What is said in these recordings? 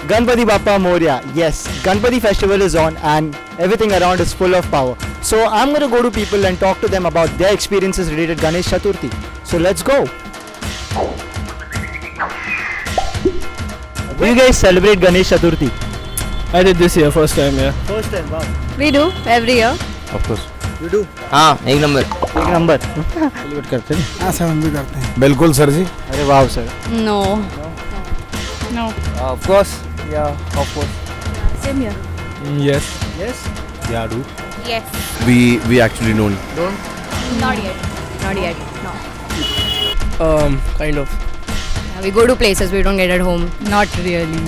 Ganpati Bappa Moria. Yes, Ganpati festival is on and everything around is full of power. So I'm going to go to people and talk to them about their experiences related Ganesh Chaturthi. So let's go. Do you guys celebrate Ganesh Chaturthi? I did this year, first time, yeah. First time, wow. We do every year. Of course. You do? हाँ एक number. एक number. Celebrate करते हैं. हाँ sir हम भी करते हैं. बिल्कुल सर जी. अरे वाह sir. No. No. Of course. Yeah, of course. Same here. Yes. Yes? Yeah, do. Yes. We actually don't. Don't? Not yet. Not yet. No. Kind of. Yeah, we go to places we don't get at home. Not really.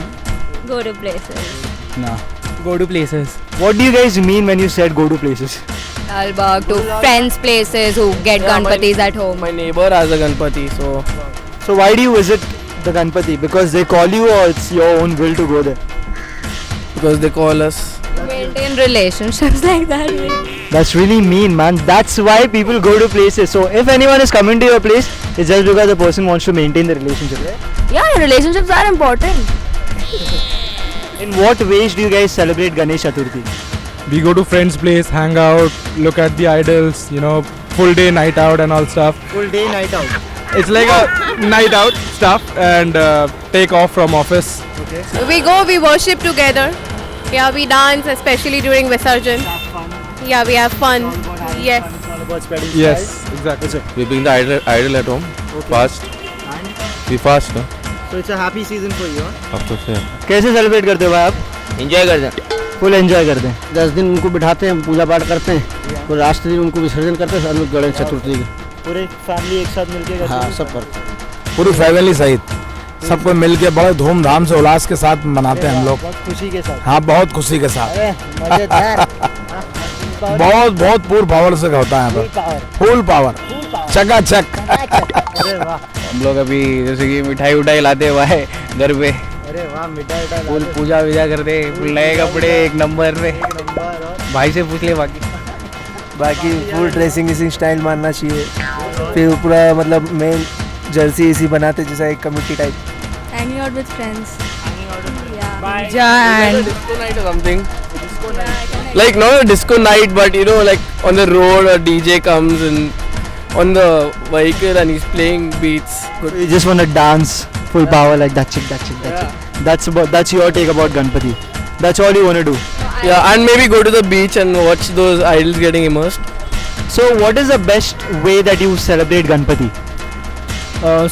Go to places. Nah. Go to places. What do you guys mean when you said go to places? Dalbag to friends' places who get Ganpatis at home. My neighbor has a Ganpati, so So why do you visit the Ganpati? Because they call you or it's your own will to go there? because they call us. Maintain relationships like that. That's really mean, man. That's why people go to places. So if anyone is coming to your place, it's just because the person wants to maintain the relationship. Right? Yeah, relationships are important. In what ways do you guys celebrate Ganesh Chaturthi? We go to friends' place, hang out, look at the idols, you know, full day night out and all stuff. Full day night out. It's like a night out stuff and take off from office. Okay. We go, we worship together. Yeah, we dance, especially during Visarjan. Yeah, we have fun. Yes. It's all about spreading Yes, exactly. We bring the idol at home. Okay. Fast. And We fast, no? so it's a happy season for you, huh? Of course, yeah. कैसे celebrate करते हो भाई आप? Enjoy करते हैं. Full enjoy करते हैं. 10 दिन उनको बिठाते हैं, पूजा पाठ करते हैं. और लास्ट दिन उनको विसर्जन करते हैं. और गणेश चतुर्थी की. पूरे फैमिली एक साथ मिलके करते हाँ हैं. सब करते हैं. पूरी फैमिली सहित सबको मिल के बड़े धूमधाम से उल्लास के साथ मनाते हैं हम लोग. बहुत खुशी के साथ. हाँ बहुत खुशी के साथ. अरे मजेदार. बहुत पूर्ण पावर से होता है यहाँ पर. Full power. चकाचक. अरे वाह. हम लोग अभी जैसे कि मिठाई उठाई लाते हुआ है घर पे. अरे वाह मिठाई फुल पूजा वूजा करते, फुल नए कपड़े एक नंबर पे. नंबर और भाई से पूछ ले बाकी. बाकी फुल ड्रेसिंग इसी स्टाइल मानना चाहिए. फिर पूरा मतलब मेन जर्सी इसी बनाते जैसा एक community type. Hanging out with friends. And disco night or something. Like not a disco night, but you know, like on the road, a DJ comes and on the vehicle and he's playing beats. you just want to dance full power like that chick. That's your take about Ganpati. That's all you want to do. Yeah, and maybe go to the beach and watch those idols getting immersed. So what is the best way that you celebrate Ganpati?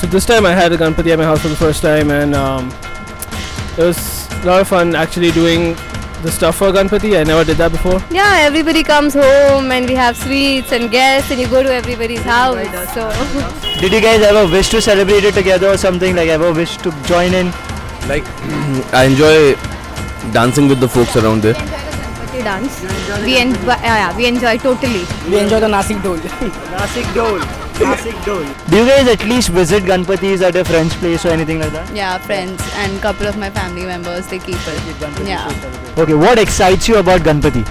So this time I had a Ganpati at my house for the first time, and it was a lot of fun actually doing the stuff for Ganpati. I never did that before. Yeah, everybody comes home and we have sweets and guests and you go to everybody's house. So Did you guys ever wish to celebrate it together or something? Like ever wish to join in? Like, I enjoy dancing with the folks around there. we dance. We enjoy totally. We enjoy the Nasik Dole. Nasik Dole. Do you guys at least visit Ganpatis at a friend's place or anything like that? Yeah, friends and couple of my family members, they keep it. Yeah. Okay, what excites you about Ganpati?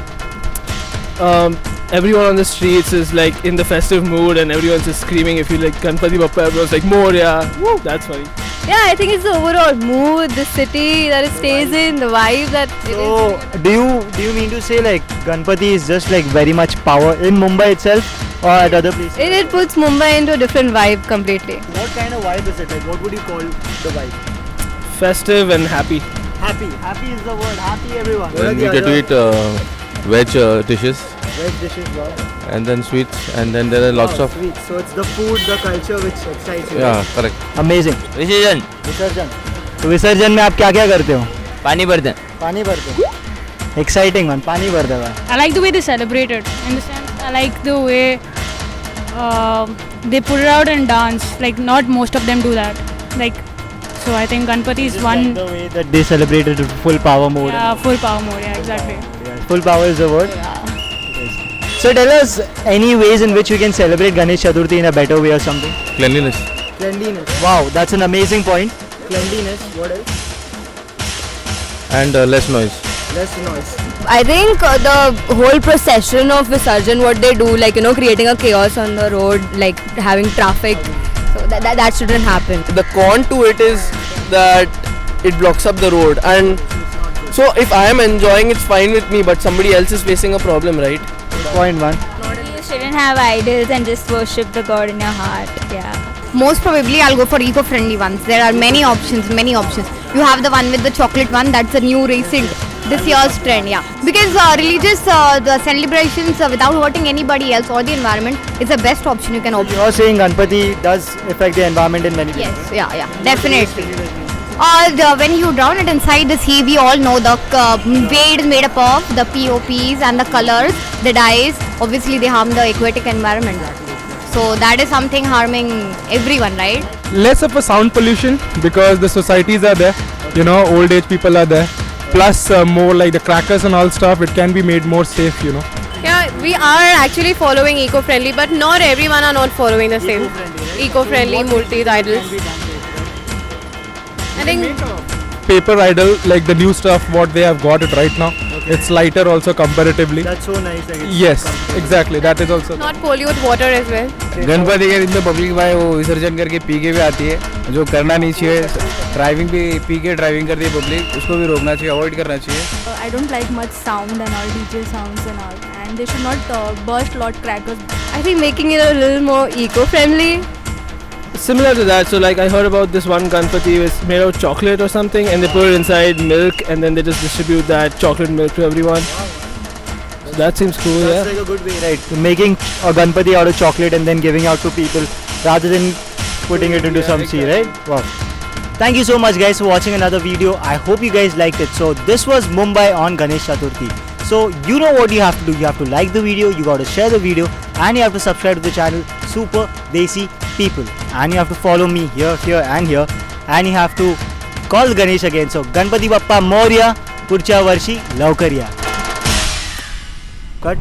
Everyone on the streets is like in the festive mood and everyone's just screaming. If you like Ganpati Bappa, everyone's like Moria. Woo, that's funny. Yeah, I think it's the overall mood, the city that it stays in, the vibe that it So, is. do you mean to say like Ganpati is just like very much power in Mumbai itself or at other places? It puts Mumbai into a different vibe completely. What kind of vibe is it? Like what would you call the vibe? Festive and happy. Happy. Happy is the word. Happy everyone. Then we get to eat veg dishes Veg dishes, wow. and then sweets, and then there are lots Wow, of sweet. So it's the food, the culture which excites you. yeah, correct. Amazing. Visajan. विसर्जन. तो विसर्जन में आप क्या क्या करते हो? पानी भरते हैं. पानी भरते हो. Exciting man. पानी भरते हो. I like the way they celebrate it. In the sense, I like the way they put it out and dance. Like not most of them do that. Like so, I think Ganpati is one. Like the way that they celebrate it with full power mode. Yeah, full power mode. Yeah, exactly. Full power is the word. Yeah. So tell us any ways in which we can celebrate Ganesh Chaturthi in a better way or something. Cleanliness. Cleanliness. Wow, that's an amazing point. Cleanliness. What else? And less noise. Less noise. I think the whole procession of Visarjan, what they do, like, you know, creating a chaos on the road, like having traffic. So that shouldn't happen. The con to it is that it blocks up the road. And so if I am enjoying, it's fine with me, but somebody else is facing a problem, right? Point one. You shouldn't have idols and just worship the God in your heart. Yeah. Most probably I'll go for eco-friendly ones. There are many options. You have the one with the chocolate one, that's a new recent this year's trend, yeah. Because religious the celebrations without hurting anybody else or the environment is the best option you can opt. You're saying Ganpati does affect the environment in many ways. Yes, yeah, definitely. When you drown it inside the sea, we all know the way it is made up of, the POPs and the colors, the dyes, obviously they harm the aquatic environment. So that is something harming everyone, right? Less of a sound pollution because the societies are there. You know, old age people are there. Plus more like the crackers and all stuff. It can be made more safe. You know. Yeah, we are actually following eco-friendly, but not everyone are not following the same. Eco-friendly multi idols. I think Paper idol, like the new stuff, what they have got it right now. It's lighter also comparatively. That's so nice. Like Yes, exactly. That is also. not pollute water as well. Ganpati के दिन तो public भाई वो विसर्जन करके P के भी आती है, जो करना नहीं चाहिए. ड्राइविंग भी पी के ड्राइविंग करती है पब्लिक, उसको भी रोकना चाहिए, अवॉइड करना चाहिए. I don't like much sound and all DJ sounds and all, and they should not burst lot crackers. I think making it a little more eco-friendly. Similar to that, so like I heard about this one Ganpati was made of chocolate or something, and they put it inside milk, and then they just distribute that chocolate milk to everyone. So that seems cool, That's yeah. like a good way, right? Making a Ganpati out of chocolate and then giving out to people rather than putting it into some sea, right? Wow. Thank you so much guys for watching another video. I hope you guys liked it. So this was Mumbai on Ganesh Chaturthi. So you know what you have to do. You have to like the video, you got to share the video, and you have to subscribe to the channel Super Desi People. And you have to follow me here, and here. And you have to call Ganesh again. So Ganpati Bappa Moria, Purcha Varshi Laukariya. Cut.